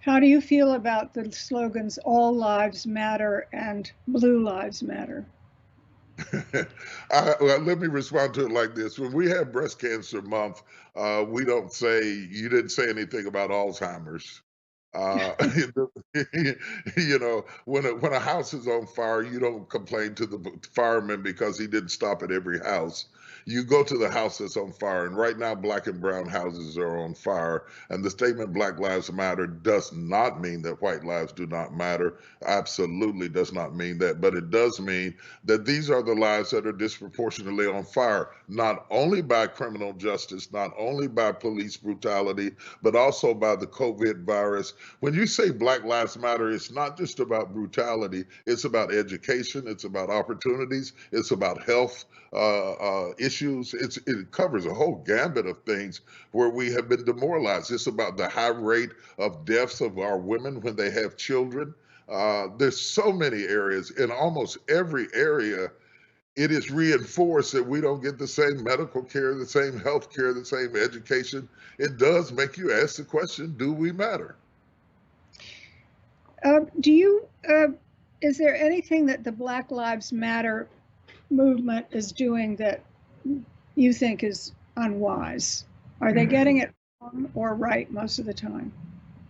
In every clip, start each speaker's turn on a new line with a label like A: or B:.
A: How do you feel about the slogans "All Lives Matter" and "Blue Lives Matter"?
B: Well, let me respond to it like this. When we have Breast Cancer Month, we don't say, you didn't say anything about Alzheimer's. Uh, when a house is on fire, you don't complain to the fireman because he didn't stop at every house. You go to the house that's on fire, and right now, black and brown houses are on fire. And the statement "Black Lives Matter" does not mean that white lives do not matter. Absolutely does not mean that, but it does mean that these are the lives that are disproportionately on fire, not only by criminal justice, not only by police brutality, but also by the COVID virus. When you say Black Lives Matter, it's not just about brutality, it's about education, it's about opportunities, it's about health issues. It covers a whole gambit of things where we have been demoralized. It's about the high rate of deaths of our women when they have children. There's so many areas. In almost every area, it is reinforced that we don't get the same medical care, the same health care, the same education. It does make you ask the question, do we matter?
A: Do you? Is there anything that the Black Lives Matter movement is doing that you think is unwise? Are they getting it wrong or right most of the time?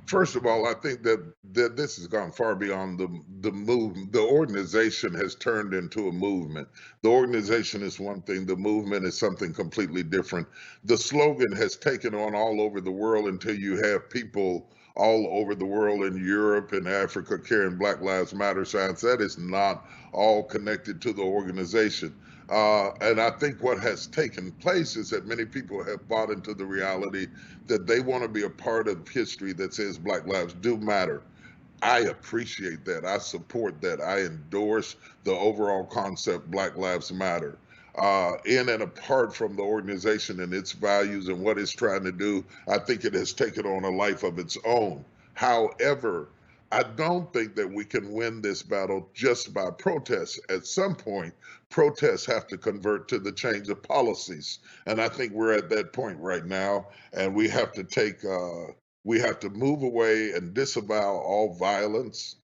B: First of all, I think that this has gone far beyond the movement. The organization has turned into a movement. The organization is one thing, the movement is something completely different. The slogan has taken on all over the world until you have people all over the world in Europe and Africa carrying Black Lives Matter signs. That is not all connected to the organization. And I think what has taken place is that many people have bought into the reality that they want to be a part of history that says Black lives do matter. I appreciate that. I support that. I endorse the overall concept Black Lives Matter. In and apart from the organization and its values and what it's trying to do, I think it has taken on a life of its own. However, I don't think that we can win this battle just by protests. At some point, protests have to convert to the change of policies. And I think we're at that point right now. And we have to move away and disavow all violence.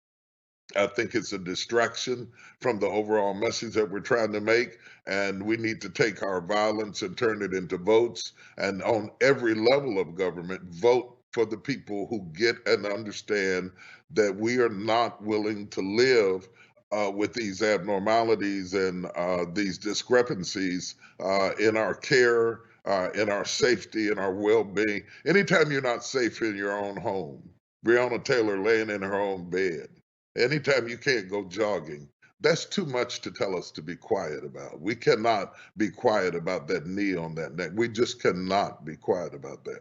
B: I think it's a distraction from the overall message that we're trying to make. And we need to take our violence and turn it into votes. And on every level of government, vote for the people who get and understand that we are not willing to live with these abnormalities and these discrepancies in our care, in our safety, in our well being. Anytime you're not safe in your own home, Breonna Taylor laying in her own bed, anytime you can't go jogging, that's too much to tell us to be quiet about. We cannot be quiet about that knee on that neck. We just cannot be quiet about that.